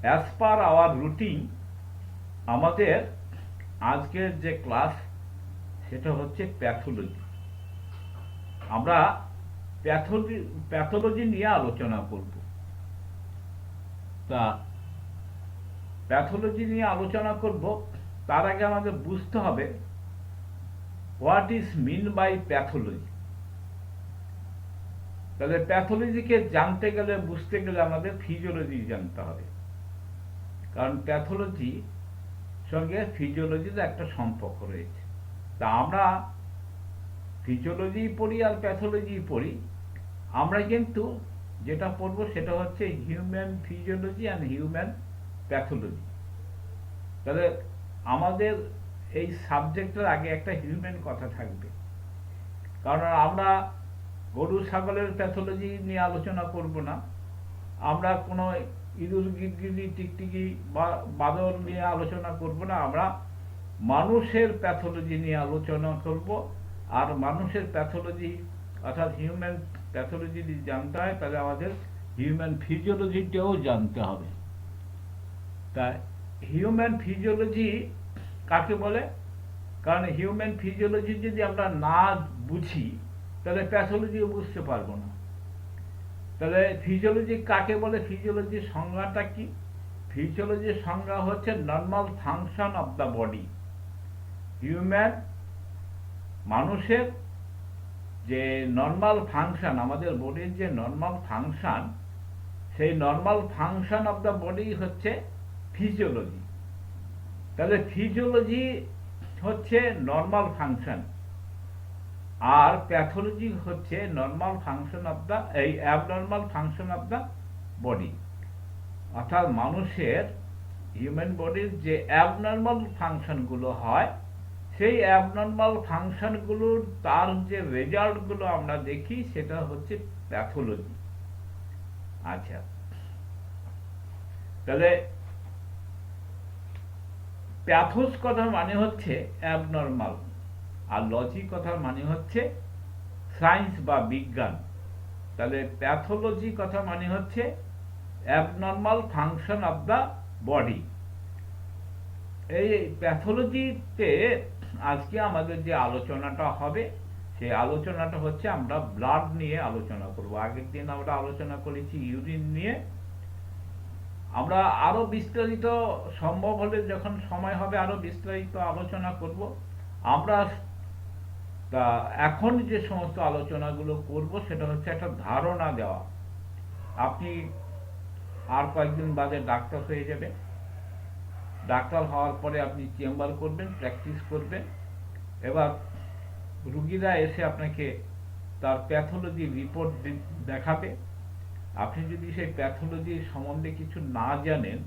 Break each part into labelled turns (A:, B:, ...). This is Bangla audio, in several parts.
A: অ্যাজ পার আওয়ার রুটিন আমাদের আজকের যে ক্লাস সেটা হচ্ছে প্যাথোলজি। আমরা প্যাথোলজি প্যাথোলজি নিয়ে আলোচনা করব। তা প্যাথোলজি নিয়ে আলোচনা করব, তার আগে আমাদের বুঝতে হবে what is mean by pathology. তাহলে প্যাথোলজিকে জানতে গেলে, বুঝতে গেলে আমাদের ফিজিওলজি জানতে হবে, কারণ প্যাথোলজি সঙ্গে ফিজিওলজির একটা সম্পর্ক রয়েছে। তা আমরা ফিজিওলজি পড়ি আর প্যাথোলজি পড়ি, আমরা কিন্তু যেটা পড়বো সেটা হচ্ছে human physiology and human pathology. তাহলে আমাদের এই সাবজেক্টের আগে একটা হিউম্যান কথা থাকবে, কারণ আমরা গরু ছাগলের প্যাথোলজি নিয়ে আলোচনা করব না, আমরা কোনো ইঁদুর গিরগিটি টিকটিকি বা বাদর নিয়ে আলোচনা করব না, আমরা মানুষের প্যাথোলজি নিয়ে আলোচনা করব। আর মানুষের প্যাথোলজি অর্থাৎ হিউম্যান প্যাথোলজি যদি জানতে হয় তাহলে আমাদের হিউম্যান ফিজিওলজিটাও জানতে হবে। তাই হিউম্যান ফিজিওলজি কাকে বলে? কারণ হিউম্যান ফিজিওলজি যদি আমরা না বুঝি তাহলে প্যাথোলজিও বুঝতে পারবো না। তাহলে ফিজিওলজি কাকে বলে? ফিজিওলজির সংজ্ঞাটা কি? ফিজিওলজির সংজ্ঞা হচ্ছে normal function of the body. Human মানুষের যে নর্মাল ফাংশন, আমাদের বডির যে নর্মাল ফাংশন, সেই normal function of the body হচ্ছে ফিজিওলজি। তাহলে ফিজিওলজি হচ্ছে নর্মাল ফাংশন, আর প্যাথোলজি হচ্ছে normal function of the abnormal function of the body. অর্থাৎ মানুষের হিউম্যান বডির যে অ্যাবনর্মাল ফাংশনগুলো হয়, সেই অ্যাবনর্মাল ফাংশনগুলোর তার যে রেজাল্টগুলো আমরা দেখি সেটা হচ্ছে প্যাথোলজি। আচ্ছা, তাহলে প্যাথোস কথার মানে হচ্ছে অ্যাবনর্মাল, আর লজি কথার মানে হচ্ছে সায়েন্স বা বিজ্ঞান। তাহলে প্যাথোলজি কথা মানে হচ্ছে abnormal function of the body. এই প্যাথোলজিতে আজকে আমাদের যে আলোচনাটা হবে, সেই আলোচনাটা হচ্ছে আমরা ব্লাড নিয়ে আলোচনা করব। আগের দিন আমরা আলোচনা করেছি ইউরিন নিয়ে। আমরা আরো বিস্তারিত, সম্ভব হলে যখন সময় হবে আরো বিস্তারিত আলোচনা করব। আমরা তা এখন যে সমস্ত আলোচনাগুলো করব সেটা হচ্ছে একটা ধারণা দেওয়া। আপনি আর কয়েকদিন বাদে ডাক্তার হয়ে যাবেন। ডাক্তার হওয়ার পরে আপনি চেম্বার করবেন, প্র্যাকটিস করবেন। এবার রুগীরা এসে আপনাকে তার প্যাথোলজি রিপোর্ট দেখাবে। আপনি যদি সেই প্যাথোলজি সম্বন্ধে কিছু না জানেন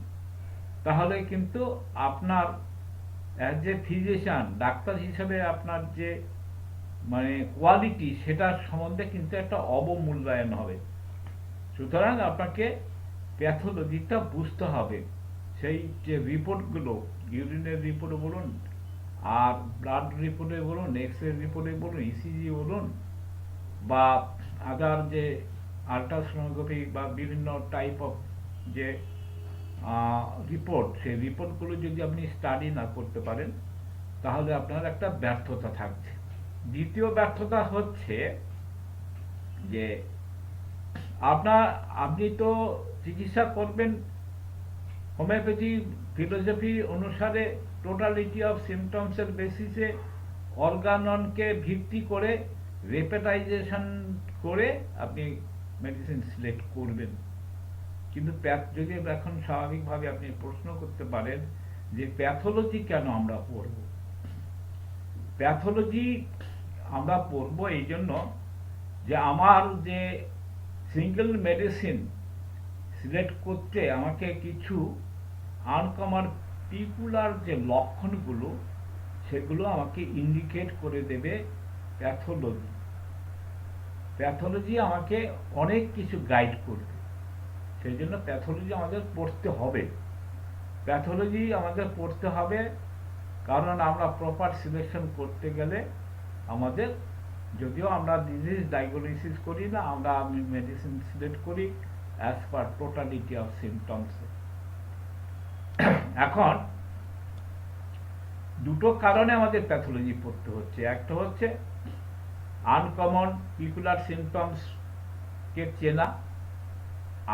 A: তাহলে কিন্তু আপনার অ্যাজ এ ফিজিশিয়ান, ডাক্তার হিসেবে আপনার যে মানে কোয়ালিটি, সেটার সম্বন্ধে কিন্তু একটা অবমূল্যায়ন হবে। সুতরাং আপনাকে প্যাথোলজিটা বুঝতে হবে। সেই যে রিপোর্টগুলো, ইউরিনের রিপোর্টে বলুন, আর ব্লাড রিপোর্টে বলুন, এক্স রে রিপোর্টে বলুন, ইসিজি বলুন, বা আদার যে আল্ট্রাসোনোগ্রাফি বা বিভিন্ন টাইপ অফ যে রিপোর্ট, সেই রিপোর্টগুলো যদি আপনি স্টাডি না করতে পারেন তাহলে আপনার একটা ব্যর্থতা থাকছে। দ্বিতীয় ব্যর্থতা হচ্ছে যে আপনি তো চিকিৎসা করবেন হোমিওপ্যাথি ফিলোসফি অনুসারে, টোটালিটি অফ সিমটমসের বেসিসে, অর্গাননকে ভিত্তি করে রেপেটাইজেশন করে আপনি মেডিসিন সিলেক্ট করবেন। কিন্তু যদি এখন স্বাভাবিকভাবে আপনি প্রশ্ন করতে পারেন যে প্যাথোলজি কেন আমরা পড়ব? প্যাথোলজি আমরা পড়ব এই জন্য যে আমার যে সিঙ্গেল মেডিসিন সিলেক্ট করতে আমাকে কিছু আনকমন পিকুলার যে লক্ষণগুলো, সেগুলো আমাকে ইন্ডিকেট করে দেবে প্যাথোলজি। প্যাথোলজি আমাকে অনেক কিছু গাইড করবে, সেই জন্য প্যাথোলজি আমাদের পড়তে হবে। প্যাথোলজি আমাদের পড়তে হবে কারণ আমরা প্রপার সিলেকশন করতে গেলে আমাদের, যদিও আমরা ডিজিজ ডায়াগনোসিস করি না, আমরা মেডিসিন সিলেক্ট করি as per totality of symptoms. এখন দুটো কারণে আমাদের প্যাথোলজি পড়তে হচ্ছে। একটা হচ্ছে আনকমন পিকুলার সিমটমস কে চেনা,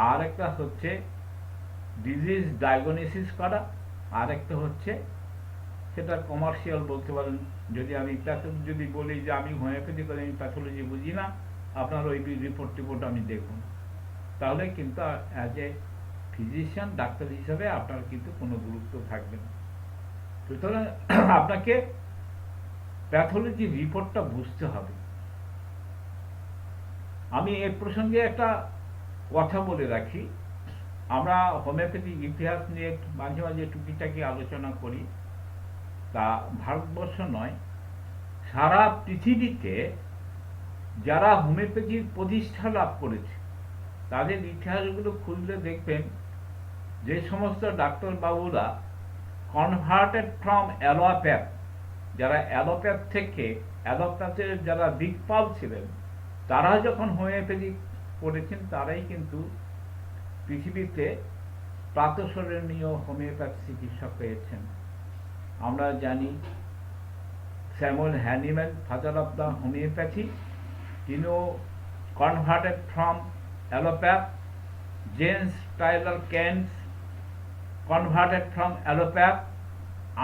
A: আর একটা হচ্ছে ডিজিজ ডায়াগনোসিস করা, আর একটা হচ্ছে সেটা কমার্শিয়াল বলতে পারেন। যদি আমি যদি বলি যে আমি হোমিওপ্যাথি করে আমি প্যাথোলজি বুঝি না, আপনার ওই রিপোর্ট আমি দেখব না, তাহলে কিন্তু অ্যাজ এ ফিজিশিয়ান ডাক্তার হিসাবে আপনার কিন্তু কোনো গুরুত্ব থাকবে না। সুতরাং আপনাকে প্যাথোলজি রিপোর্টটা বুঝতে হবে। আমি এর প্রসঙ্গে একটা কথা বলে রাখি, আমরা হোমিওপ্যাথি ইতিহাস নিয়ে মাঝে মাঝে টুকিটাকি আলোচনা করি, তা ভারতবর্ষ নয়, সারা পৃথিবীতে যারা হোমিওপ্যাথির প্রতিষ্ঠা লাভ করেছে তাদের ইতিহাসগুলো খুললে দেখবেন যে সমস্ত ডাক্তারবাবুরা কনভার্টেড ফ্রম অ্যালোপ্যাথ, যারা অ্যালোপ্যাথ থেকে অ্যালোপ্যাথের যারা দিকপাল ছিলেন, তারা যখন হোমিওপ্যাথি পড়েছেন তারাই কিন্তু পৃথিবীতে প্রাতঃস্মরণীয় হোমিওপ্যাথ চিকিৎসক হয়েছেন। আমরা জানি Samuel Hahnemann, father of the homeopathy, তিনিও converted from allopath. James Tyler Kent converted from allopath.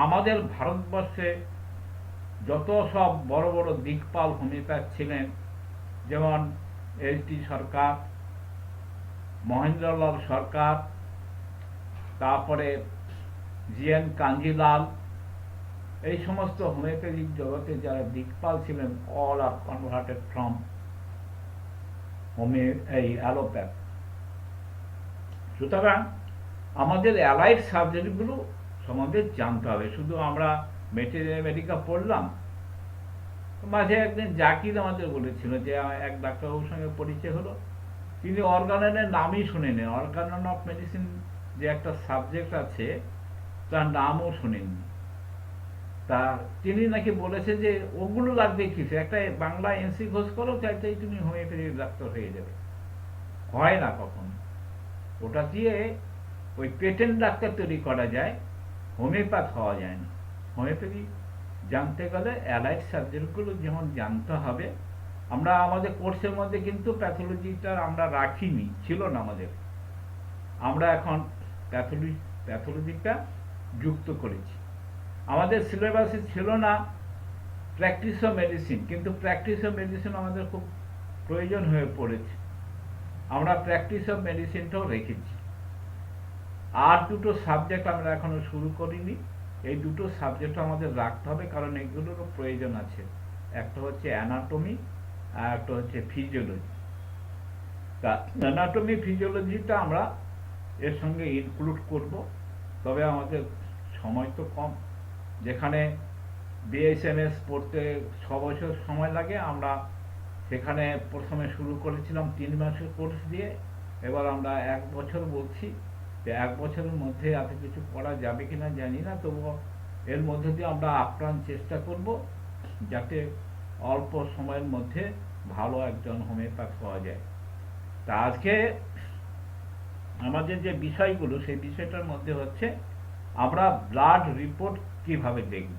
A: আমাদের ভারতবর্ষে যত সব বড় বড় দিকপাল হোমিওপ্যাথ ছিলেন, যেমন এস.ডি. সরকার, মহেন্দ্রলাল সরকার, তারপরে জি.এন. কাঞ্জিলাল, এই সমস্ত হোমিওপ্যাথিক জগতে যারা দিকপাল ছিলেন, all are converted from allopath. সুতরাং আমাদের অ্যালাইড সাবজেক্টগুলো সম্বন্ধে জানতে হবে। শুধু আমরা মেডিকা পড়লাম। মাঝে একদিন জাকির আমাদের বলেছিল যে এক ডাক্তারবাবুর সঙ্গে পরিচয় হলো, তিনি অর্গাননের নামই শুনেনি, অর্গানন অফ মেডিসিন যে একটা সাবজেক্ট আছে তার নামও শুনেননি। তা তিনি নাকি বলেছে যে ওগুলো লাগবে কিছু, একটা বাংলা এনসি ঘোষ করো, চাইতেই তুমি হোমিওপ্যাথির ডাক্তার হয়ে যাবে। হয় না কখনো, ওটা দিয়ে ওই পেটেন্ট ডাক্তার তৈরি করা যায়, হোমিওপ্যাথ হওয়া যায় না। হোমিওপ্যাথি জানতে গেলে অ্যালাইড সাবজেক্টগুলো যেমন জানতে হবে। আমরা আমাদের কোর্সের মধ্যে কিন্তু প্যাথোলজিটা আমরা রাখিনি, ছিল না আমাদের। আমরা এখন প্যাথোলজিটা যুক্ত করেছি। আমাদের সিলেবাসে ছিল না প্র্যাকটিস অফ মেডিসিন, কিন্তু প্র্যাকটিস অফ মেডিসিন আমাদের খুব প্রয়োজন হয়ে পড়েছে। আমরা প্র্যাকটিস অফ মেডিসিনটাও রেখেছি। আর দুটো সাবজেক্ট আমরা এখনো শুরু করিনি, এই দুটো সাবজেক্ট আমাদের রাখতে হবে, কারণ এগুলোরও প্রয়োজন আছে। একটা হচ্ছে অ্যানাটমি আর একটা হচ্ছে ফিজিওলজি। তা অ্যানাটমি ফিজিওলজিটা আমরা এর সঙ্গে ইনক্লুড করব, তবে আমাদের সময় তো কম। যেখানে বিএসএমএস পড়তে 6 বছর সময় লাগে, আমরা সেখানে প্রথমে শুরু করেছিলাম 3 মাসের কোর্স দিয়ে, এবার আমরা 1 বছর বলছি। যে 1 বছরের মধ্যে এত কিছু করা যাবে কিনা জানি না, তবুও এর মধ্যে দিয়ে আমরা আপ্রাণ চেষ্টা করব যাতে অল্প সময়ের মধ্যে ভালো একজন হোমিওপ্যাথ হওয়া যায়। তা আজকে আমাদের যে বিষয়গুলো, সেই বিষয়টার মধ্যে হচ্ছে আমরা ব্লাড রিপোর্ট কিভাবে দেখব,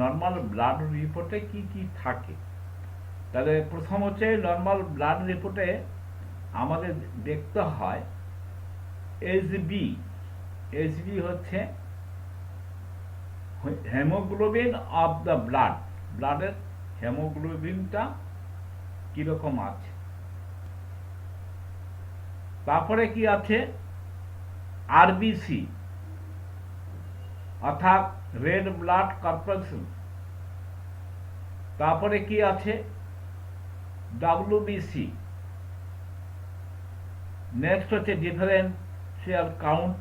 A: নর্মাল ব্লাড রিপোর্টে কি কি থাকে। তাহলে প্রথম হচ্ছে নর্মাল ব্লাড রিপোর্টে আমাদের দেখতে হয় এইচবি হচ্ছে হেমোগ্লোবিন অফ দ্য ব্লাডের হেমোগ্লোবিনটা কিরকম আছে। তারপরে কি আছে আরবিসি অর্থাৎ রেড ব্লাড কর্পাসেল। তারপরে কি আছে ডব্লিউবিসি। নেক্সট হচ্ছে ডিফারেন্সিয়াল কাউন্ট,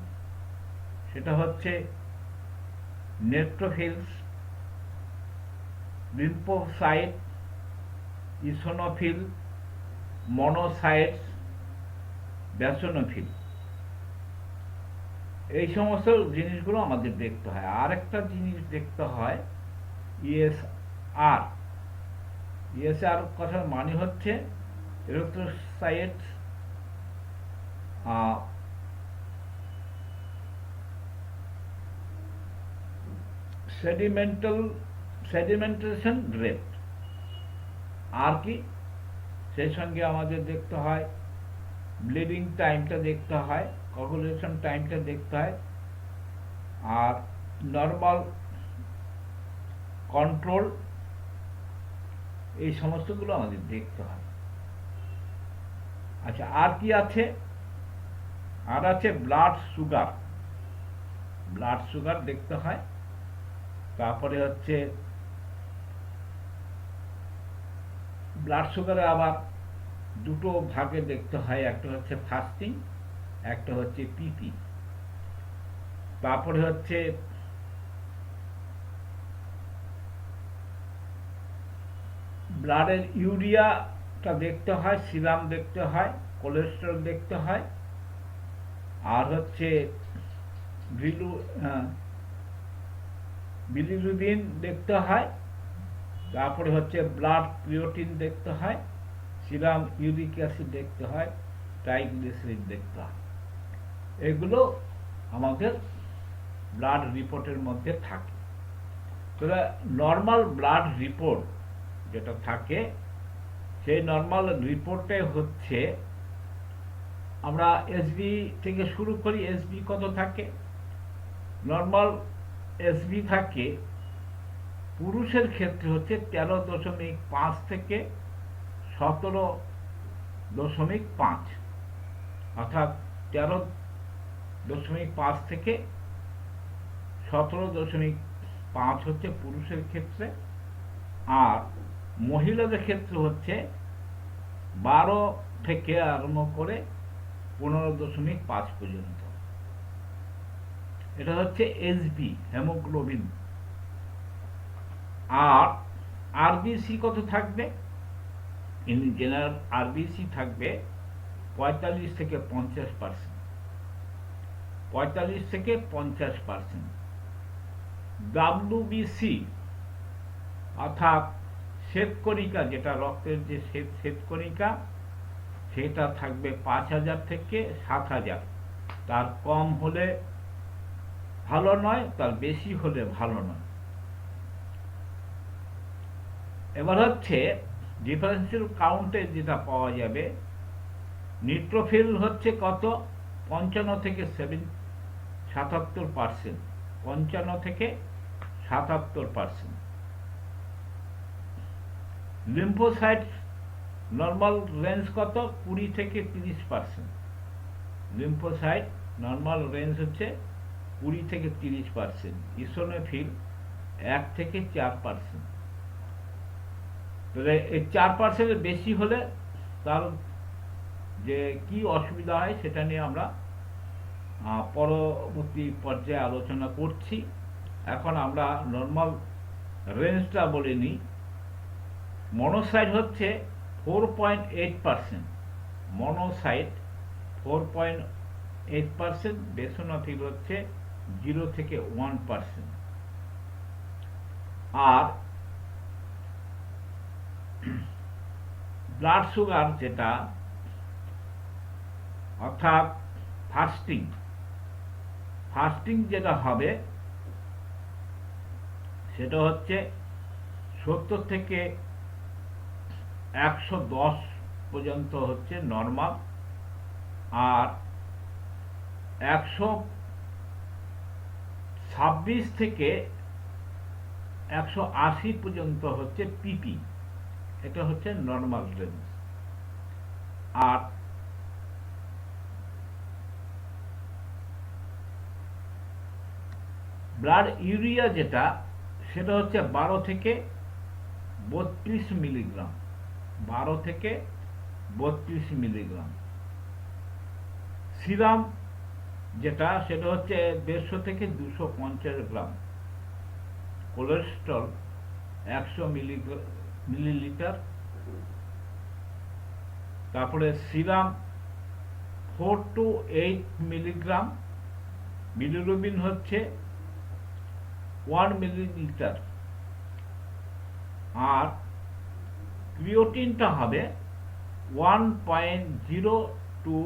A: সেটা হচ্ছে নেট্রোফিলস, লিম্ফোসাইট, ইসোনোফিল, মনোসাইটস, ব্যাসোনোফিল। এই সমস্ত জিনিসগুলো আমাদের দেখতে হয়। আর একটা জিনিস দেখতে হয় ইএসআর কথার মানে হচ্ছে এরিথ্রোসাইটস সেডিমেন্টেশন রেট, আর কি সেই সঙ্গে আমাদের দেখতে হয় ব্লিডিং টাইমটা দেখতে হয়, কোগুলেশন টাইমটা দেখতে হয়, আর নর্মাল কন্ট্রোল, এই সমস্তগুলো আমাদের দেখতে হয়। আচ্ছা, আর কি আছে? আর আছে ব্লাড সুগার দেখতে হয়। তারপরে হচ্ছে ব্লাড সুগারে আবার দুটো ভাগে দেখতে হয়, একটা হচ্ছে ফাস্টিং, একটা হচ্ছে পিপি। তারপরে হচ্ছে ব্লাডের ইউরিয়াটা দেখতে হয়, সিরাম দেখতে হয়, কোলেস্টেরল দেখতে হয়, আর হচ্ছে বিলিরুবিন দেখতে হয়, তারপরে হচ্ছে ব্লাড ক্রিয়েটিন দেখতে হয়, সিরাম ইউরিক অ্যাসিড দেখতে হয়, ট্রাইগ্লিসারিড দেখতে হয়। এগুলো আমাদের ব্লাড রিপোর্টের মধ্যে থাকে। তাহলে নর্মাল ব্লাড রিপোর্ট যেটা থাকে, সেই নর্মাল রিপোর্টে হচ্ছে আমরা এসবি থেকে শুরু করি। এসবি কত থাকে? নর্মাল এসবি থাকে পুরুষের ক্ষেত্রে হচ্ছে 13.5 থেকে 17.5, অর্থাৎ 13.5 থেকে 17.5 হচ্ছে পুরুষের ক্ষেত্রে, আর মহিলাদের ক্ষেত্রে হচ্ছে 12 থেকে আরম্ভ করে 15.5 পর্যন্ত। এটা হচ্ছে এসবি, হেমোগ্লোবিন। আর আরবিসি কত থাকবে? ইন জেনারেল আরবিসি থাকবে 45 থেকে 50%। 45 থেকে 50%। ডাব্লিউবিসি অর্থাৎ শ্বেতকণিকা, যেটা রক্তের যে শ্বেতকণিকা, সেটা থাকবে 5000 থেকে 7000। তার কম হলে ভালো নয়, তার বেশি হলে ভালো নয়। এবার হচ্ছে ডিফারেন্সিয়াল কাউন্টে যেটা পাওয়া যাবে, নিউট্রোফিল হচ্ছে কত? 55 থেকে 77%। 55 থেকে 77%। লিম্ফোসাইট নর্মাল রেঞ্জ কত? 20 থেকে 30%। লিম্ফোসাইট নর্মাল রেঞ্জ হচ্ছে 20 থেকে 30%। ইসোনোফিল 1 থেকে 4%। তাহলে এই 4% বেশি হলে তার যে কি অসুবিধা হয় সেটা নিয়ে আমরা পরবর্তী পর্যায়ে আলোচনা করছি। এখন আমরা নর্মাল রেঞ্জটা বলে নিই। মনোসাইট হচ্ছে 4.8%। মনোসাইট 4.8%। বেসোনোফিল হচ্ছে 0 থেকে 1%। আর ব্লাড সুগার যেটা, অর্থাৎ ফাস্টিং যেটা হবে, সেটা হচ্ছে 70 থেকে 110 পর্যন্ত হচ্ছে নর্মাল, আর 126 থেকে 180 পর্যন্ত হচ্ছে পিপি। এটা হচ্ছে নর্মাল রেঞ্জ। আর ব্লাড ইউরিয়া যেটা, সেটা হচ্ছে 12 থেকে 32 মিলিগ্রাম। 12 থেকে 32 মিলিগ্রাম। সিরাম যেটা, সেটা হচ্ছে 150 থেকে 250 গ্রাম। Cholesterol 100 millilitre. তারপরে সিরাম 4 to 8 মিলিগ্রাম। বিলিরুবিন হচ্ছে 1 মিলিলিটার। আর ক্রিয়েটিনটা হবে 1.0 to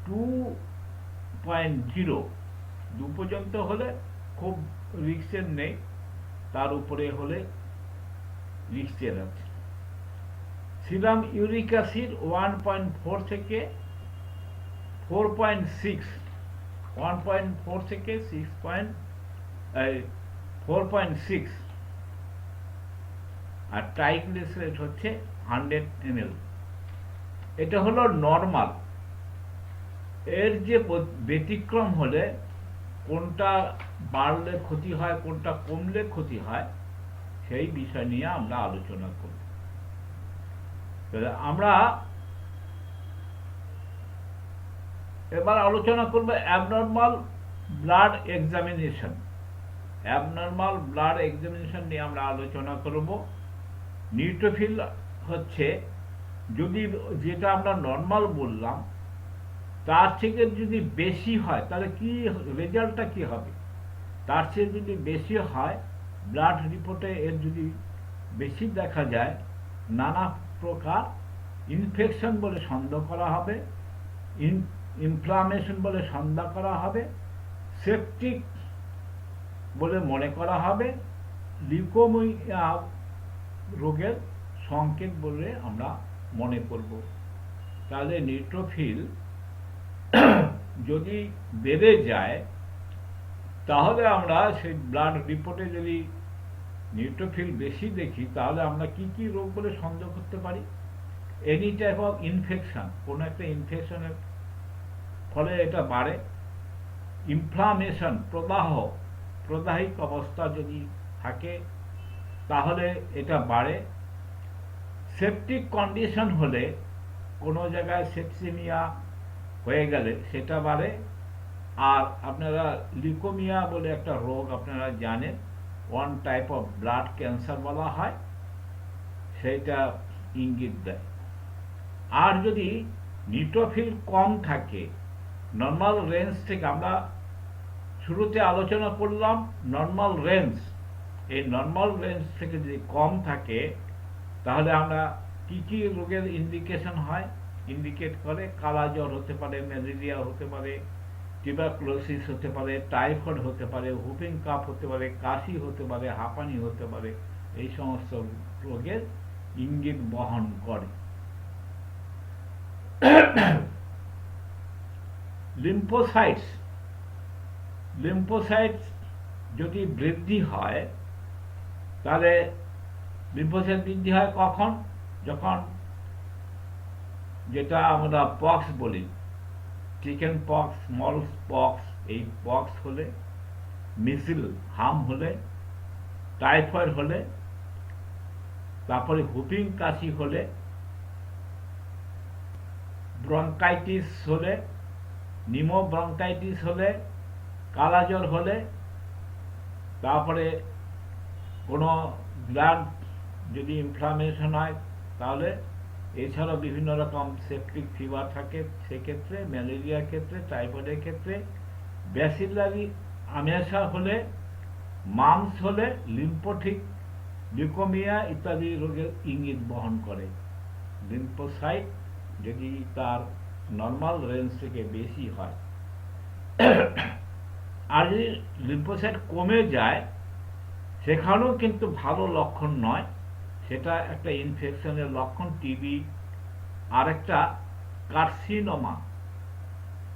A: 2.0। 2 পর্যন্ত হলে খুব রিস্কের নেই, তার উপরে হলে রিস্কের আছে। সিরাম ইউরিক অ্যাসিড 1.4 থেকে 4.6, 1.4 থেকে 4.6, আর ট্রাইগ্লিসারাইড হচ্ছে 100 ml। এটা হলো নর্মাল। এর যে ব্যতিক্রম হলে কোনটা বাড়লে ক্ষতি হয়, কোনটা কমলে ক্ষতি হয়, সেই বিষয় নিয়ে আমরা আলোচনা করব। আমরা এবার আলোচনা করব abnormal blood examination. Abnormal blood examination নিয়ে আমরা আলোচনা করব। নিউট্রোফিল হচ্ছে, যদি যেটা আমরা নর্মাল বললাম তার থেকে যদি বেশি হয় তাহলে কি রেজাল্টটা কি হবে? তার চেয়ে যদি বেশি হয়, ব্লাড রিপোর্টে এর যদি বেশি দেখা যায়, নানা প্রকার ইনফেকশন বলে সন্দেহ করা হবে, ইনফ্লামেশন বলে সন্দেহ করা হবে, সেপটিক বলে মনে করা হবে, লিউকোমিয়া রোগের সংকেত বলে আমরা মনে করব। তাহলে নিউট্রোফিল যদি বেড়ে যায়, তাহলে আমরা সেই ব্লাড রিপোর্টে যদি নিউট্রোফিল বেশি দেখি, তাহলে আমরা কি কি রোগ বলে সন্দেহ করতে পারি? এনি টাইপ অফ ইনফেকশন, কোনো একটা ইনফেকশনের ফলে এটা বাড়ে। ইনফ্লামেশন, প্রদাহিক অবস্থা যদি থাকে তাহলে এটা বাড়ে। সেপটিক কন্ডিশন হলে, কোনো জায়গায় সেপসিমিয়া হয়ে গেলে সেটা বাড়ে। আর আপনারা লিউকোমিয়া বলে একটা রোগ আপনারা জানেন, one type of blood cancer বলা হয়, সেইটা ইঙ্গিত দেয়। আর যদি নিউট্রোফিল কম থাকে, নর্মাল রেঞ্জ থেকে, আমরা শুরুতে আলোচনা করলাম নর্মাল রেঞ্জ, এই নর্মাল রেঞ্জ থেকে যদি কম থাকে, তাহলে আমরা কি কি রোগের ইন্ডিকেশন হয়, ইন্ডিকেট করে? কালাজ্বর হতে পারে, ম্যালেরিয়া হতে পারে, টিউবারকুলোসিস হতে পারে, টাইফয়েড হতে পারে, হুপিং কাফ হতে পারে, কাশি হতে পারে, হাঁপানি হতে পারে। এই সমস্ত রোগের ইঙ্গিত বহন করে। লিম্ফোসাইটস যদি বৃদ্ধি হয়, তাহলে লিম্ফোসাইট বৃদ্ধি হয় কখন? যখন, যেটা আমরা পক্স বলি, চিকেন পক্স, স্মল পক্স, এই পক্স হলে, মিসিল হাম হলে, টাইফয়েড হলে, তারপরে হুপিং কাশি হলে, ব্রঙ্কাইটিস হলে, নিমোব্রঙ্কাইটিস হলে, কালাজ্বর হলে, তারপরে কোনো গ্ল্যান্ড যদি ইনফ্লামেশন হয়, তাহলে এছাড়াও বিভিন্ন রকম সেপটিক ফিভার থাকে, সেক্ষেত্রে ম্যালেরিয়ার ক্ষেত্রে, টাইফয়েডের ক্ষেত্রে, ব্যাসিলারি আমেশা হলে, মামস হলে, লিম্ফোটিক লিউকোমিয়া ইত্যাদি রোগের ইঙ্গিত বহন করে। লিম্ফোসাইট যদি তার নর্মাল রেঞ্জ থেকে বেশি হয়, আর যদি লিম্ফোসাইট কমে যায়, সেখানেও কিন্তু ভালো লক্ষণ নয়, সেটা একটা ইনফেকশনের লক্ষণ, টিবি। আর একটা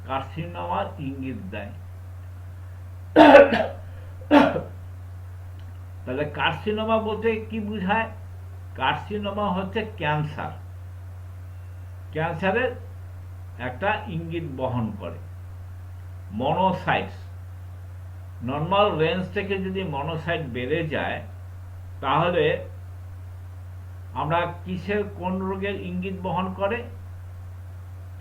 A: কার্সিনোমার ইঙ্গিত দেয়। তাহলে কার্সিনোমা বলতে কি বোঝায়? কার্সিনোমা হচ্ছে ক্যান্সারের একটা ইঙ্গিত বহন করে। মনোসাইটস, নর্মাল রেঞ্জ থেকে যদি মনোসাইট বেড়ে যায়, তাহলে আমরা কোন রোগের ইঙ্গিত বহন করে?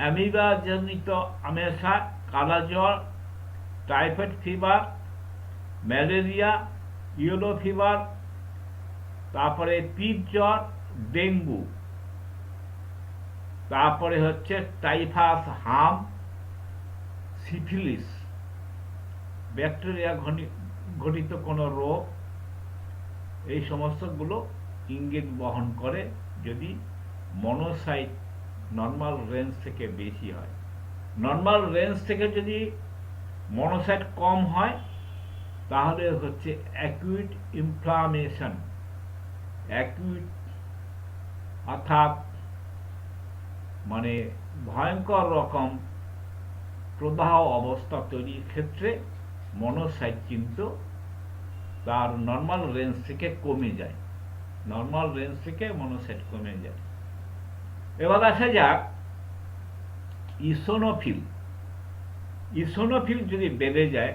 A: অ্যামিবা জনিত আমেশা, কালাজ্বর, typhoid fever, malaria, yellow fever, তারপরে পিঠ জ্বর, ডেঙ্গু, তারপরে হচ্ছে টাইফাস, হাম, সিফিলিস, ব্যাকটেরিয়া ঘটিত কোনো রোগ, এই সমস্তগুলো ইঙ্গিত বহন করে যদি মনোসাইট নর্মাল রেঞ্জ থেকে বেশি হয়। নর্মাল রেঞ্জ থেকে যদি মনোসাইট কম হয়, তাহলে হচ্ছে অ্যাকিউট ইনফ্লামেশন। অ্যাকিউট অর্থাৎ মানে ভয়ঙ্কর রকম প্রদাহ অবস্থা তৈরির ক্ষেত্রে মনোসাইট কিন্তু তার নর্মাল রেঞ্জ থেকে কমে যায়, নর্মাল রেঞ্জ থেকে মনোসাইট কমে যায়। এবার আসা যাক ইসোনোফিল। ইসোনোফিল যদি বেড়ে যায়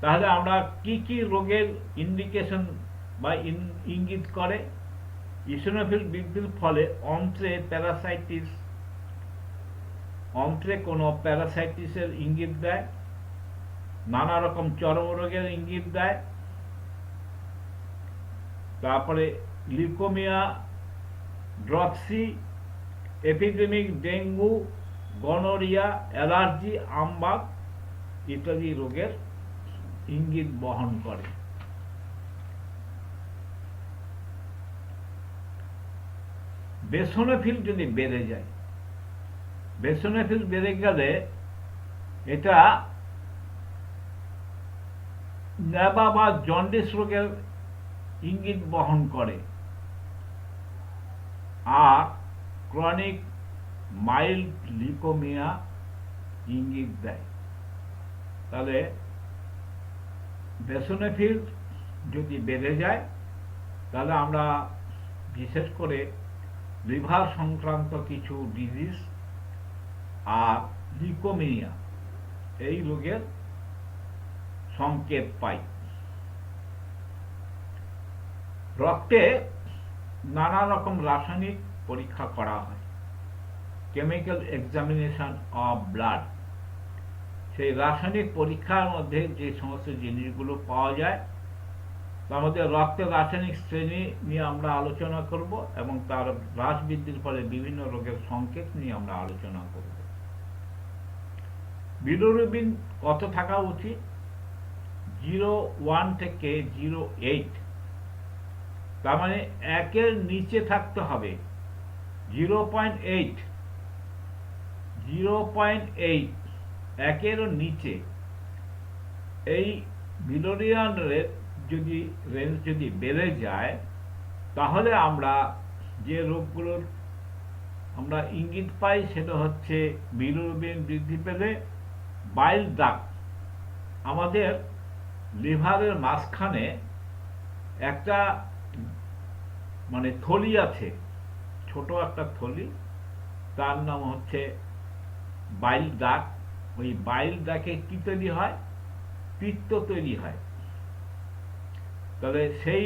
A: তাহলে আমরা কি কি রোগের ইন্ডিকেশন বা ইঙ্গিত করে? ইসোনোফিল বৃদ্ধির ফলে অন্ত্রে প্যারাসাইটিস, অন্ত্রে কোনো প্যারাসাইটিসের ইঙ্গিত দেয়, নানা রকম চর্মরোগের ইঙ্গিত দেয়, তারপরে leukaemia, dropsy, epidemic dengue, gonorrhoea, allergy, Ambagh ইত্যাদি রোগের ইঙ্গিত বহন করে। বেসনোফিল যদি বেড়ে যায়, বেসনোফিল বেড়ে গেলে এটা ন্যাবা বা জন্ডিস রোগের ইঙ্গিত বহন করে আর ক্রনিক মাইল্ড লিউকোমিয়া ইঙ্গিত দেয়। তাহলে বেসনোফিল যদি বেড়ে যায় তাহলে আমরা বিশেষ করে লিভার সংক্রান্ত কিছু ডিজিজ আর লিউকোমিয়া এই রোগের সংকেত পাই। রক্তে নানা রকম রাসায়নিক পরীক্ষা করা হয়, কেমিক্যাল এক্সামিনেশন অফ ব্লাড। সেই রাসায়নিক পরীক্ষার মধ্যে যে সমস্ত জিনিসগুলো পাওয়া যায় তার মধ্যে রক্তের রাসায়নিক শ্রেণী নিয়ে আমরা আলোচনা করব এবং তার হ্রাস বৃদ্ধির ফলে বিভিন্ন রোগের সংকেত নিয়ে আমরা আলোচনা করব। বিলিরুবিন কত থাকা উচিত? 0.1 থেকে 0.8, তার মানে 1-এর নিচে থাকতে হবে। 0.8, 0.8 1-এরও নিচে এই বিলিরুবিন যদি রেঞ্জ যদি বেড়ে যায় তাহলে আমরা যে রোগগুলোর আমরা ইঙ্গিত পাই সেটা হচ্ছে বিলিরুবিন বৃদ্ধি পেলে বাইল ডাক্ট, আমাদের লিভারের মাঝখানে একটা মানে থলি আছে, ছোট একটা থলি, তার নাম হচ্ছে বাইল ডাক্ট। ওই বাইল ডাকে কি তৈরি হয়? পিত্ত তৈরি হয়। তাহলে সেই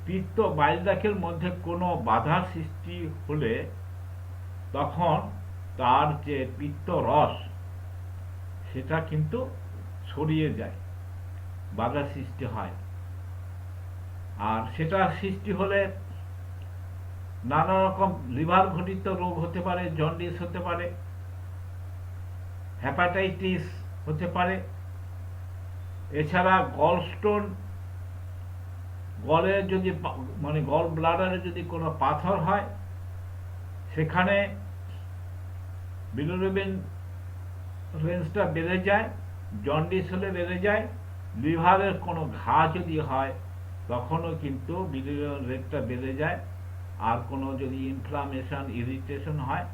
A: পিত্ত বাইল ডাকের মধ্যে কোনো বাধা সৃষ্টি হলে তখন তার যে পিত্ত রস সেটা কিন্তু ছড়িয়ে যায়, বাধা সৃষ্টি হয়। আর সেটা সৃষ্টি হলে নানা রকম লিভার ঘটিত রোগ হতে পারে, জন্ডিস হতে পারে, হেপাটাইটিস হতে পারে, এছাড়া গলস্টোন, গলে যদি মানে গল ব্লাডারে যদি কোনো পাথর হয় সেখানে বিলিরুবিন রেঞ্জটা বেড়ে যায়, জন্ডিস হলে বেড়ে যায়, লিভারের কোনো ঘা যদি হয় তখনও কিন্তু বিলিরুবিন রেটটা বেড়ে যায়, আর কোনো যদি ইনফ্লামেশন ইরিটেশন হয়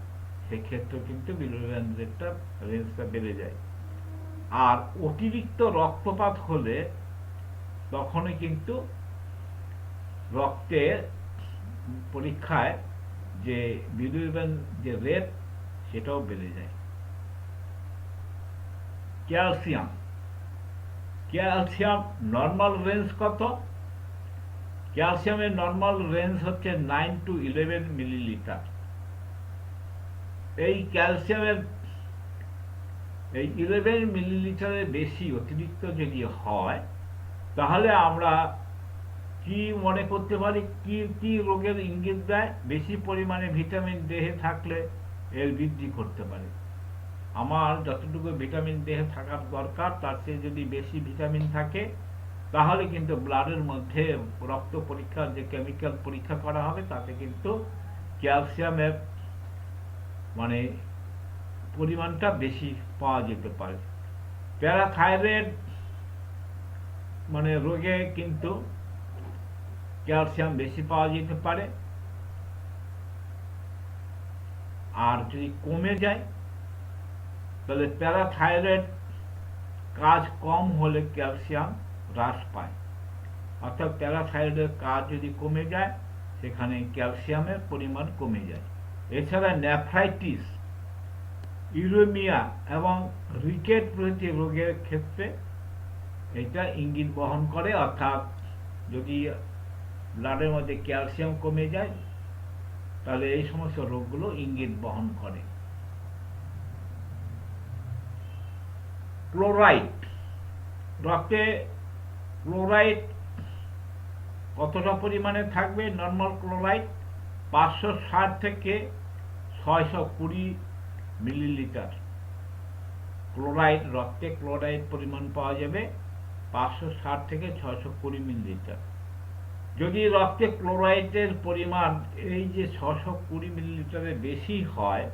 A: সেক্ষেত্রে কিন্তু বিলিরুবিন রেঞ্জটা বেড়ে যায়। আর অতিরিক্ত রক্তপাত হলে তখনই কিন্তু রক্তের পরীক্ষায় যে বিলিরুবিন যে রেট সেটাও বেড়ে যায়। ক্যালসিয়াম, ক্যালসিয়াম নর্মাল রেঞ্জ কত? ক্যালসিয়ামের নর্মাল রেঞ্জ হচ্ছে 9 to 11 মিলিলিটার। এই ক্যালসিয়ামের এই 11 মিলিলিটারের বেশি অতিরিক্ত যদি হয় তাহলে আমরা কি মনে করতে পারি, কি কি রোগের ইঙ্গিত দেয়? বেশি পরিমাণে ভিটামিন দেহে থাকলে এর বৃদ্ধি করতে পারে। আমার যতটুকু ভিটামিন দেহে থাকার দরকার তার চেয়ে যদি বেশি ভিটামিন থাকে তাহলে কিন্তু ব্লাডের মধ্যে রক্ত পরীক্ষার যে কেমিক্যাল পরীক্ষা করা হবে তাতে কিন্তু ক্যালসিয়ামের মানে পরিমাণটা বেশি পাওয়া যেতে পারে। প্যারাথাইরয়েড মানে রোগে কিন্তু ক্যালসিয়াম বেশি পাওয়া যেতে পারে। আর যদি কমে যায় তাহলে প্যারাথাইরয়েড কাজ কম হলে ক্যালসিয়াম হ্রাস পায়, অর্থাৎ প্যারাথাইরয়েডের কাজ যদি কমে যায় সেখানে ক্যালসিয়ামের পরিমাণ কমে যায়। এছাড়া নেফ্রাইটিস, ইউরেমিয়া এবং রিকেট প্রভৃতি রোগের ক্ষেত্রে এটা ইঙ্গিত বহন করে, অর্থাৎ যদি ব্লাডের মধ্যে ক্যালসিয়াম কমে যায় তাহলে এই সমস্ত রোগগুলো ইঙ্গিত বহন করে। ক্লোরাইড, রক্তে ক্লোরাইড কতটা পরিমাণে থাকবে? নর্মাল ক্লোরাইড 560 থেকে 620 মিলিলিটার ক্লোরাইড, রক্তে ক্লোরাইড পরিমাণ পাওয়া যাবে 560 থেকে 620 মিলিলিটার। যদি রক্তে ক্লোরাইডের পরিমাণ এই যে 620 মিলিলিটারের বেশি হয়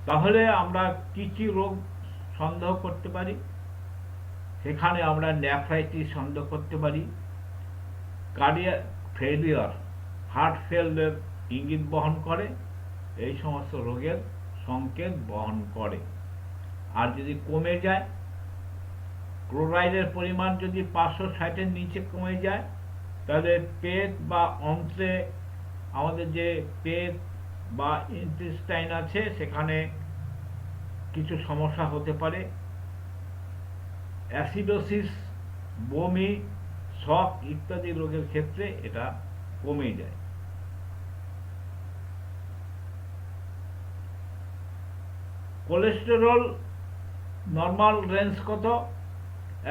A: তাহলে আমরা কি কি রোগ সন্দেহ করতে পারি? সেখানে আমরা নেফ্রাইটিস সন্দেহ করতে পারি, কার্ডিয়াক ফেলিয়ার, হার্ট ফেলের ইঙ্গিত বহন করে, এই সমস্ত রোগের সংকেত বহন করে। আর যদি কমে যায়, ক্লোরাইডের পরিমাণ যদি 560-এর নিচে কমে যায় তাহলে পেট বা অন্ত্রে, আমাদের যে পেট বা ইন্টেস্টাইন আছে সেখানে কিছু সমস্যা হতে পারে। অ্যাসিডোসিস, বমি, শক ইত্যাদি রোগের ক্ষেত্রে এটা কমে যায়। কোলেস্টেরল নর্মাল রেঞ্জ কত?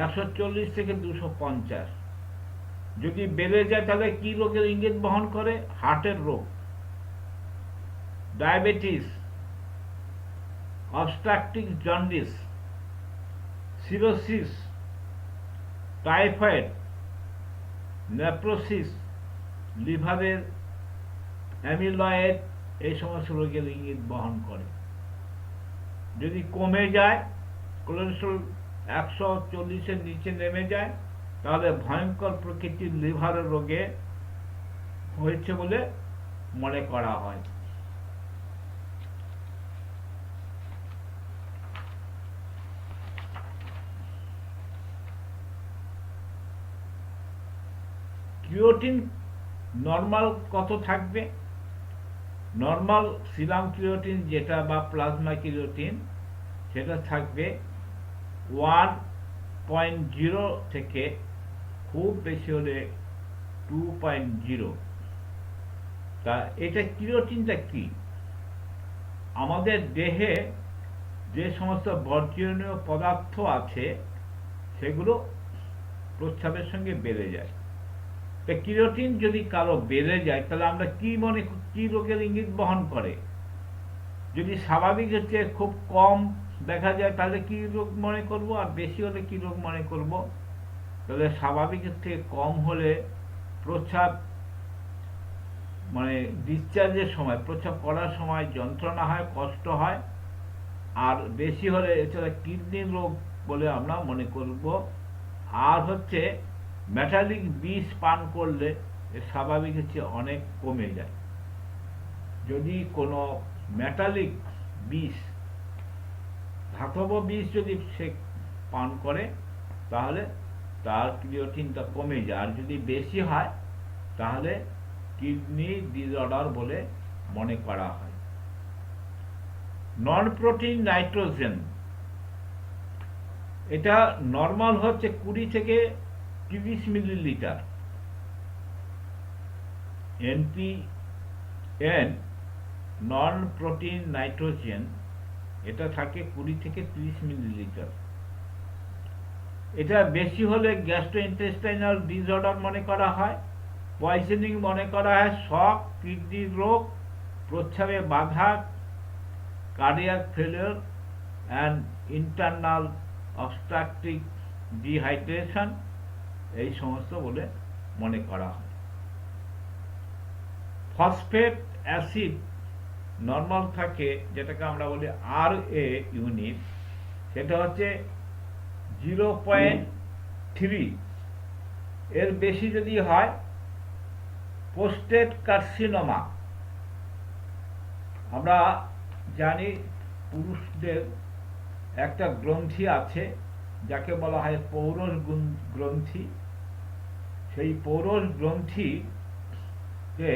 A: 140 থেকে 250। যদি বেড়ে যায় তাহলে কি রোগের ইঙ্গিত বহন করে? হার্টের রোগ। Diabetes, obstructive jaundice, cirrhosis, typhoid, nephrosis, লিভারের অ্যামিলয়েড, এই সমস্ত রোগের ইঙ্গিত বহন করে। যদি কমে যায়, কোলেস্টেরল 140-এর নিচে নেমে যায় তাহলে ভয়ঙ্কর প্রকৃতির লিভারের রোগে হয়েছে বলে মনে করা হয়। ক্রিয়েটিন নর্মাল কত থাকবে? নর্মাল সিরাম ক্রিয়েটিন যেটা বা প্লাজমা ক্রিয়েটিন সেটা থাকবে 1.0 থেকে খুব বেশি হলে 2.0। তা এটা ক্রিয়েটিনটা কি? আমাদের দেহে যে সমস্ত বর্জনীয় পদার্থ আছে সেগুলো প্রস্রাবের সঙ্গে বেড়ে যায়। তা ক্রিয়েটিন যদি কারো বেড়ে যায় তাহলে আমরা কি রোগের ইঙ্গিত বহন করে? যদি স্বাভাবিকের চেয়ে খুব কম দেখা যায় তাহলে কি রোগ মনে করব, আর বেশি হলে কি রোগ মনে করব? তাহলে স্বাভাবিকের থেকে কম হলে প্রস্রাব মানে ডিসচার্জের সময়, প্রস্রাব করার সময় যন্ত্রণা হয়, কষ্ট হয়। আর বেশি হলে এছাড়া কিডনি রোগ বলে আমরা মনে করব। আর হচ্ছে মেটালিক বিষ পান করলে স্বাভাবিকের চেয়ে অনেক কমে যায়। যদি কোনো মেটালিক বিষ, ধাতব বিষ যদি সে পান করে তাহলে তার ক্রিয়েটিনটা কমে যায়। আর যদি বেশি হয় তাহলে কিডনি ডিসঅর্ডার বলে মনে করা হয়। নন প্রোটিন নাইট্রোজেন, এটা নর্মাল হচ্ছে 20 থেকে 30 millilitre. NPN, non protein nitrogen, এটা থাকে 20 থেকে 30 মিলিলিটার। এটা বেশি হলে গ্যাস্ট্রোইন্টেস্টাইনাল ডিসঅর্ডার মনে করা হয়, পয়জনিং মনে করা হয়, শক, কিডনি রোগ, প্রস্রাবে বাধা, cardiac failure and internal obstructive dehydration, এই সমস্ত বলে মনে করা হয়। ফসফেট অ্যাসিড নর্মাল থাকে, যেটাকে আমরা বলি RA ইউনিট, সেটা হচ্ছে 0.3 এর বেশি যদি হয় পোস্টেট কার্সিনোমা। আমরা জানি পুরুষদের একটা গ্রন্থি আছে যাকে বলা হয় পৌরুষ গ্রন্থি। সেই পৌরুষ গ্রন্থিকে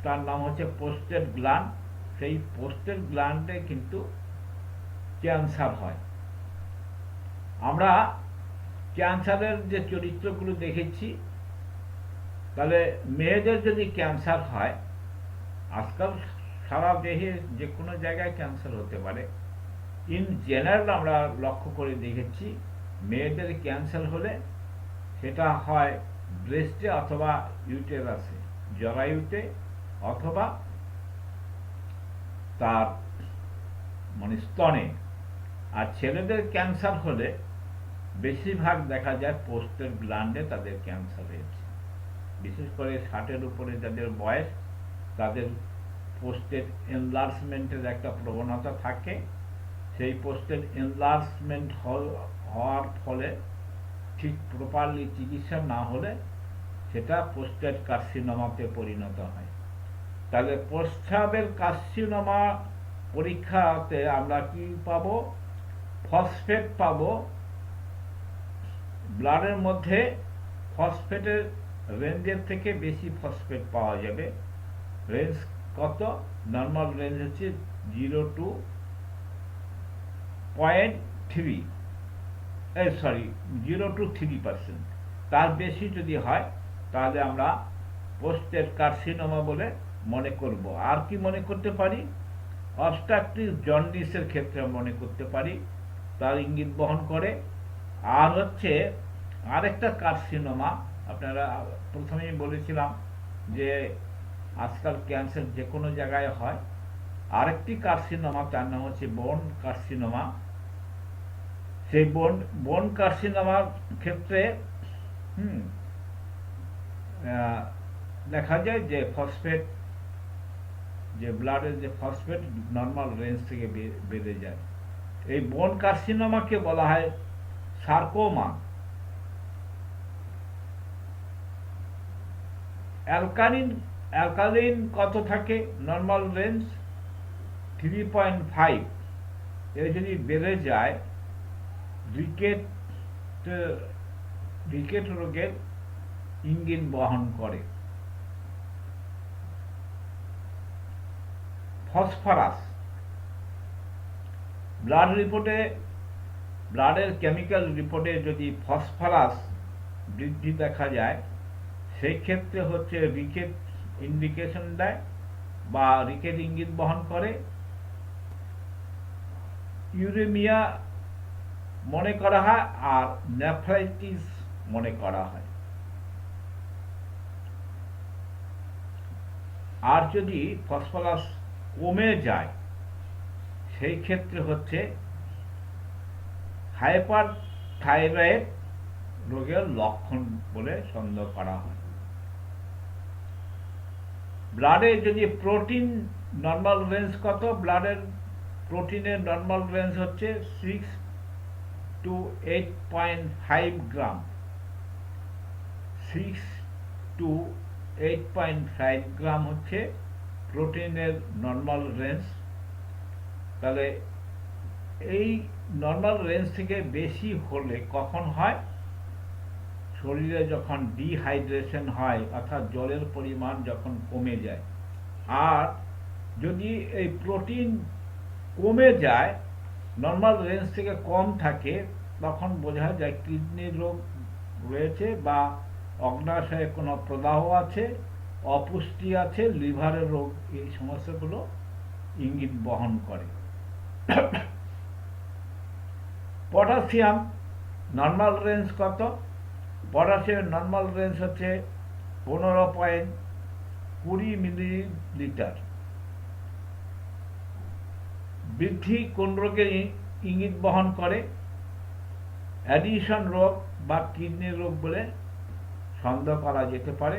A: তার নাম হচ্ছে পোস্টেট গ্ল্যান্ড। সেই পোস্টেট গ্ল্যান্ডে কিন্তু ক্যান্সার হয়। আমরা ক্যান্সারের যে চরিত্রগুলো দেখেছি, তাহলে মেয়েদের যদি ক্যান্সার হয়, আজকাল সারা দেহে যে কোনো জায়গায় ক্যান্সার হতে পারে, ইন জেনারেল আমরা লক্ষ্য করে দেখেছি মেয়েদের ক্যান্সার হলে সেটা হয় ব্রেস্টে অথবা ইউটেরাসে, জরায়ুতে, অথবা তার মানে স্তনে। আর ছেলেদের ক্যান্সার হলে বেশিরভাগ দেখা যায় পোস্টেট গ্ল্যান্ডে তাদের ক্যান্সার হয়েছে। বিশেষ করে 60-এর উপরে যাদের বয়স, তাদের পোস্টেট এনলার্জমেন্টের একটা প্রবণতা থাকে। সেই পোস্টেট এনলার্জমেন্ট হওয়ার ফলে ঠিক প্রপারলি চিকিৎসা না হলে সেটা পোস্টেট কার্সিনোমাতে পরিণত হয়। তাহলে প্রস্রাবের কার্সিনোমা পরীক্ষাতে আমরা কি পাবো? ফসফেট পাবো। ব্লাডের মধ্যে ফসফেটের রেঞ্জের থেকে বেশি ফসফেট পাওয়া যাবে। রেঞ্জ কত? নর্মাল রেঞ্জ হচ্ছে 0 to 3%। তার বেশি যদি হয় তাহলে আমরা পোস্টেট কার্সিনোমা বলে মনে করব। আর কি মনে করতে পারি? অবস্ট্রাকটিভ জন্ডিসের ক্ষেত্রে মনে করতে পারি, তার ইঙ্গিত বহন করে। আর হচ্ছে আরেকটা কার্সিনোমা, আপনারা প্রথমেই বলেছিলাম যে আজকাল ক্যান্সার যে কোনো জায়গায় হয়। আরেকটি কার্সিনোমা, তার নাম হচ্ছে বোন কার্সিনোমা। সেই বোন কার্সিনোমার ক্ষেত্রে দেখা যায় যে ফসফেট, যে ব্লাডের যে ফসফেট নর্মাল রেঞ্জ থেকে বেড়ে যায়। এই বোন কার্সিনোমাকে বলা হয় সার্কোমা। অ্যালকালিন কত থাকে? Normal range 3.5। এর যদি বেড়ে যায় রিকেট রোগের ইঙ্গিত বহন করে। ফসফরাস, ব্লাডের কেমিক্যাল রিপোর্টে যদি ফসফরাস বৃদ্ধি দেখা যায়, সেই ক্ষেত্রে হচ্ছে রিকেট ইন্ডিকেশন দেয় বা রিকেট ইঙ্গিত বহন করে। ইউরেমিয়া মনে করা হয় আর নেফ্রাইটিস মনে করা হয়। আর যদি ফসফরাস কমে যায়, সেই ক্ষেত্রে হচ্ছে হাইপারথাইরয়েড রোগের লক্ষণ বলে সন্দেহ করা হয়। ব্লাডে যদি প্রোটিন নর্মাল রেঞ্জ কত? ব্লাডের প্রোটিনের নর্মাল রেঞ্জ হচ্ছে 6 to 8.5 গ্রাম। 6 to 8.5 গ্রাম হচ্ছে প্রোটিনের নর্মাল রেঞ্জ। তাহলে এই নর্মাল রেঞ্জ থেকে বেশি হলে কখন হয়? শরীরে যখন ডিহাইড্রেশন হয়, অর্থাৎ জলের পরিমাণ যখন কমে যায়। আর যদি এই প্রোটিন কমে যায়, নর্মাল রেঞ্জ থেকে কম থাকে, তখন বোঝা যায় কিডনির রোগ রয়েছে বা অগ্নাশয়ে কোনো প্রদাহ আছে, অপুষ্টি আছে, লিভারের রোগ, এই সমস্যাগুলো ইঙ্গিত বহন করে। পটাশিয়াম নর্মাল রেঞ্জ কত? পটাশিয়াম নর্মাল রেঞ্জ হচ্ছে 15.20 মিলিলিটার। বৃদ্ধি কোন রোগের ইঙ্গিত বহন করে? অ্যাডিশন রোগ বা কিডনি রোগ বলে সন্দেহ করা যেতে পারে,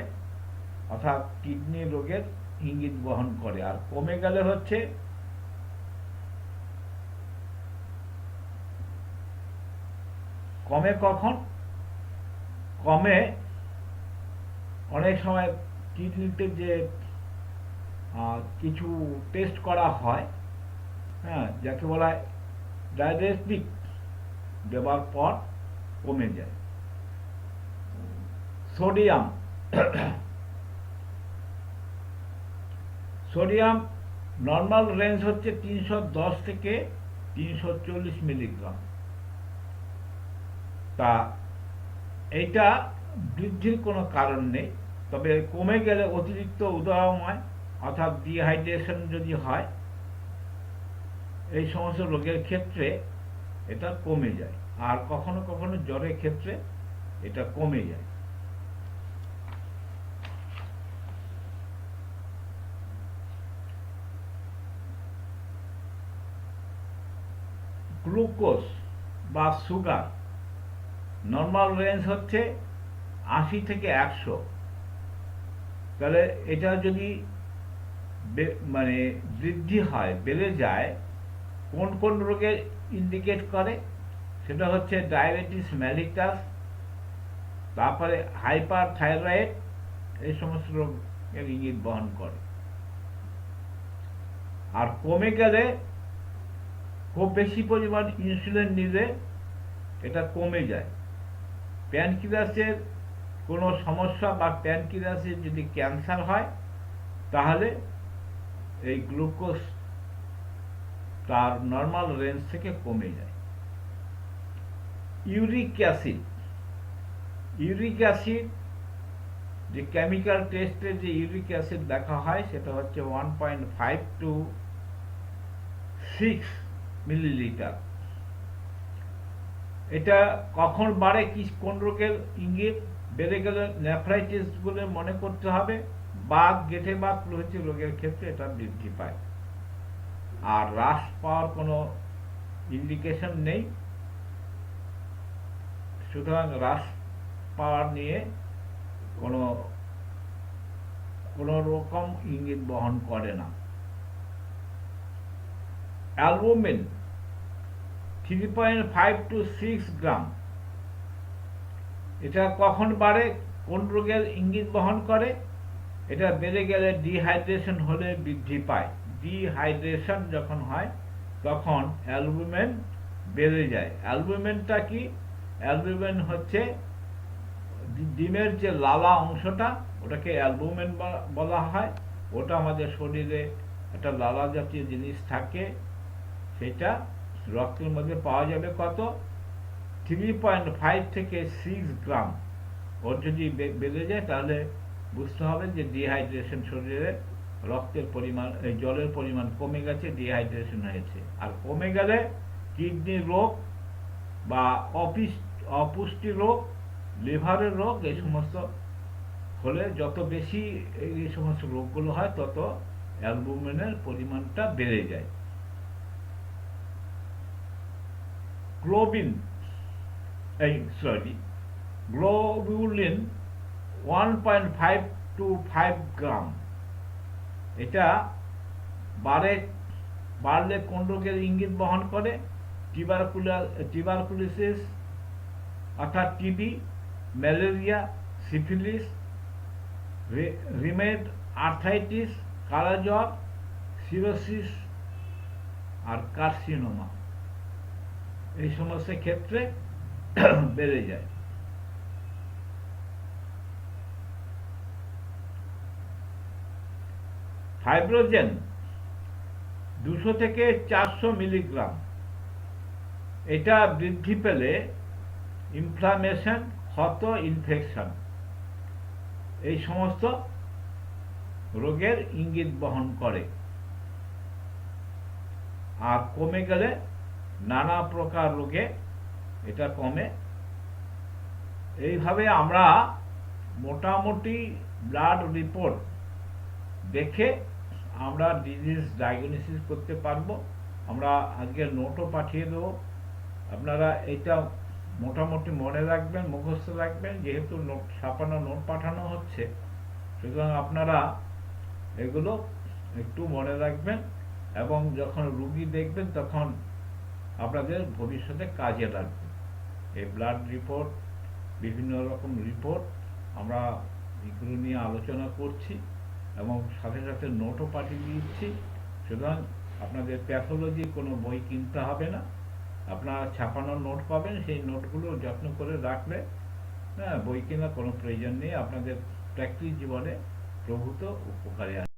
A: অর্থাৎ কিডনি রোগের ইঙ্গিত বহন করে। আর কমে গেলে হচ্ছে কমে কখন? কমে অনেক সময় কিডনিতে যে কিছু টেস্ট করা হয়, হ্যাঁ, যাকে বলা হয় ডায়াবেটিক, দেওয়ার পর কমে যায়। সোডিয়াম সোডিয়াম নর্মাল রেঞ্জ হচ্ছে 310 থেকে 340 মিলিগ্রাম। তা এইটা বৃদ্ধির কোনো কারণ নেই, তবে কমে গেলে অতিরিক্ত উদয়াময় অর্থাৎ ডিহাইড্রেশন যদি হয়, এই সমস্ত রোগের ক্ষেত্রে এটা কমে যায়। আর কখনো কখনো জ্বরের ক্ষেত্রে এটা কমে যায়। গ্লুকোজ বা সুগার নর্মাল রেঞ্জ হচ্ছে 80 থেকে 100। তাহলে এটা যদি মানে বৃদ্ধি হয়, বেড়ে যায়, কোন কোন রোগে ইন্ডিকেট করে, সেটা হচ্ছে ডায়াবেটিস মেলিটাস, তারপরে হাইপার থাইরয়েড, এই সমস্ত রোগের ইঙ্গিত বহন করে। আর কমে গেলে খুব বেশি পরিমাণ ইনসুলিন নিলে এটা কমে যায়। প্যানক্রিয়াসের কোনো সমস্যা বা প্যানক্রিয়াসের যদি ক্যান্সার হয়, তাহলে এই গ্লুকোজ তার নর্মাল রেঞ্জ থেকে কমে যায়। ইউরিক অ্যাসিড যে কেমিক্যাল টেস্টে যে ইউরিক অ্যাসিড দেখা হয়, সেটা হচ্ছে 1.5 to 6 মিলিলিটার। এটা কখন বাড়ে, কোন রোগের ইঙ্গিত? বেড়ে গেলে নেফ্রাইটিস বলে মনে করতে হবে, বাত, গেঁটে বাত প্রভৃতি রোগের ক্ষেত্রে এটা বৃদ্ধি পায়। আর হ্রাস পাওয়ার কোনো ইন্ডিকেশন নেই, সুতরাং হ্রাস পাওয়ার নিয়ে কোনো রকম ইঙ্গিত বহন করে না। অ্যালবুমিন 3.5 to 6 গ্রাম, এটা কখন বাড়ে, কোন রোগের ইঙ্গিত বহন করে? এটা বেড়ে গেলে ডিহাইড্রেশন হলে বৃদ্ধি পায়। ডিহাইড্রেশন যখন হয় তখন অ্যালবুমিন বেড়ে যায়। অ্যালবুমিনটা কি? অ্যালবুমিন হচ্ছে ডিমের যে লালা অংশটা, ওটাকে অ্যালবুমিন বলা হয়। ওটা আমাদের শরীরে একটা লালা জাতীয় জিনিস থাকে, সেটা রক্তের মধ্যে পাওয়া যাবে কত? 3.5 থেকে 6 গ্রাম। ওর যদি বেড়ে যায় তাহলে বুঝতে হবে যে ডিহাইড্রেশন, শরীরে রক্তের পরিমাণ, জলের পরিমাণ কমে গেছে, ডিহাইড্রেশন হয়েছে। আর কমে গেলে কিডনি রোগ বা অপুষ্টি রোগ, লিভারের রোগ, এই সমস্ত হলে যত বেশি এই সমস্ত রোগগুলো হয়, তত অ্যালবুমিনের পরিমাণটা বেড়ে যায়। গ্লোবুলিন 1.5 to 5 গ্রাম, এটা বাড়লে কোন রোগের ইঙ্গিত বহন করে? টিউবারকুলোসিস অর্থাৎ TB, malaria, syphilis, rheumatoid arthritis, কালাজ্বর, সিরোসিস আর কার্সিনোমা, এই সমস্ত ক্ষেত্রে বেড়ে যায়। ফাইব্রোজেন 200 থেকে 400 মিলিগ্রাম, এটা বৃদ্ধি পেলে ইনফ্লামেশন, ক্ষত, ইনফেকশন, এই সমস্ত রোগের ইঙ্গিত বহন করে। আর কমে গেলে নানা প্রকার রোগে এটা কমে। এইভাবে আমরা মোটামুটি ব্লাড রিপোর্ট দেখে আমরা ডিজিজ ডায়াগনোসিস করতে পারবো। আমরা আজকে নোটও পাঠিয়ে দেবো, আপনারা এটা মোটামুটি মনে রাখবেন, মুখস্থ রাখবেন। যেহেতু নোট ছাপানো নোট পাঠানো হচ্ছে, সুতরাং আপনারা এগুলো একটু মনে রাখবেন এবং যখন রুগী দেখবেন তখন আপনাদের ভবিষ্যতে কাজে লাগবে। এই ব্লাড রিপোর্ট বিভিন্ন রকম রিপোর্ট আমরা এগুলো নিয়ে আলোচনা করছি এবং সাথে সাথে নোটও পাঠিয়ে দিচ্ছি। সুতরাং আপনাদের প্যাথোলজি কোনো বই কিনতে হবে না, আপনারা ছাপানো নোট পাবেন, সেই নোটগুলো যত্ন করে রাখলে হ্যাঁ বই কেনার কোনো প্রয়োজন নেই, আপনাদের প্র্যাকটিস জীবনে প্রভূত উপকারে আসবে।